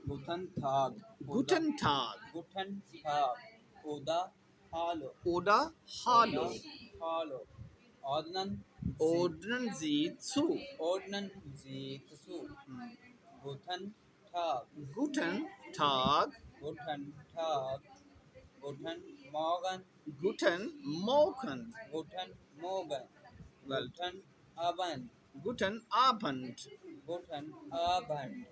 Guten Tag. Guten Tag. Guten Tag. Oder Hallo. Oder Hallo. Hallo. Ordnen Sie. Ordnen Sie zu. Ordnen Sie zu. Guten Tag. Guten Tag. Guten Tag. Guten Morgen. Guten Morgen. Guten Morgen. Well, Guten Abend. Guten Abend. Guten Abend.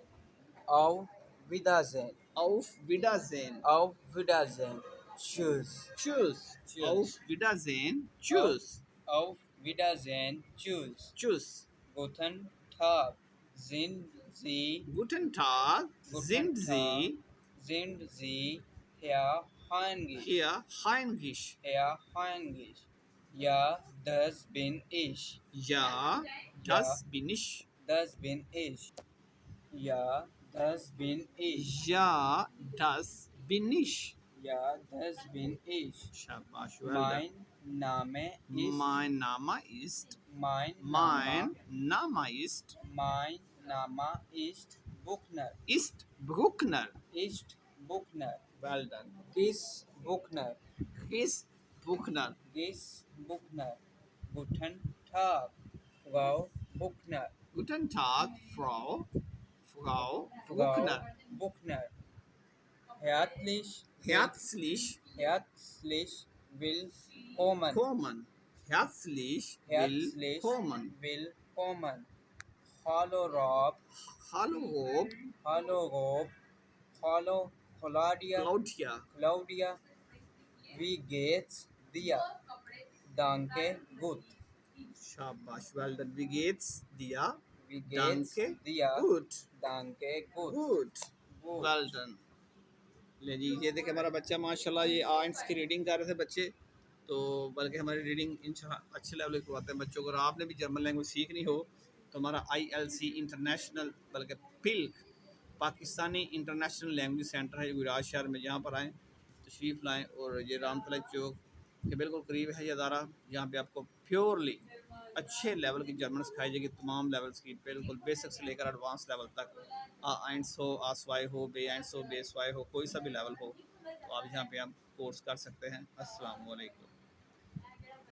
Auf Wiedersehen. Auf Wiedersehen. Auf Wiedersehen. Tschüss. Tschüss. Tschüss. Auf Wiedersehen. Auf, Tschüss. auf Wiedersehen. Tschüss. Tschüss. Guten Tag. Sind Sie, Guten Tag. guten Sind Tag, Sie sind Sie Herr Heinrich? hier Heinrich? Herr Heinrich. Ja, das bin ich. Ja, Ja, das bin ich. das bin ich. Ja, das bin ich. Ja, das bin ich. Ja, das bin ich. Shabash, well done. Mein Name ist, Mein Name ist, mein Name, mein Name ist, mein Name ist Buchner. ist Bruckner. Ist Buchner. Well done. Gis Buchner. Ist Bruckner. Gis Buchner. Guten Tag, Frau Buchner. Guten Tag, Frau Frau Bruckner. Buchner. Herzlich, Herzlich herzlich willkommen. kommen. Herzlich Herzlich willkommen. willkommen. Hallo Rob. Hallo Rob, Hallo Rob. Hallo Claudia. Claudia. Claudia. Wie geht's dir? Danke, gut. Shabash, well done. Wie geht's dir? Wie geht's Danke. dir? Gut. Danke, gut. Good. Gut. Well done. ले जी, ये देखिए हमारा बच्चा माशाल्लाह ये ions की reading कर रहे थे बच्चे, तो बल्कि हमारी रीडिंग इंशाल्लाह अच्छे लेवल की करवाते हैं बच्चों को। अगर आपने भी जर्मन लैंग्वेज सीखनी हो तो हमारा ILC इंटरनेशनल बल्कि पिल्क पाकिस्तानी इंटरनेशनल लैंग्वेज सेंटर है गुजरात शहर में, जहाँ पर आएँ तशरीफ़ लाएँ। और ये रामतला चौक के बिल्कुल करीब है ये अदारा, जहाँ पे आपको प्योरली अच्छे लेवल की जर्मन सिखाई जाएगी, तमाम लेवल्स की, बिल्कुल बेसिक से लेकर एडवांस लेवल तक। A1 हो, A2 हो, B1 हो, B2 हो, कोई सा भी लेवल हो तो आप यहाँ पे आप कोर्स कर सकते हैं। अस्सलाम वालेकुम।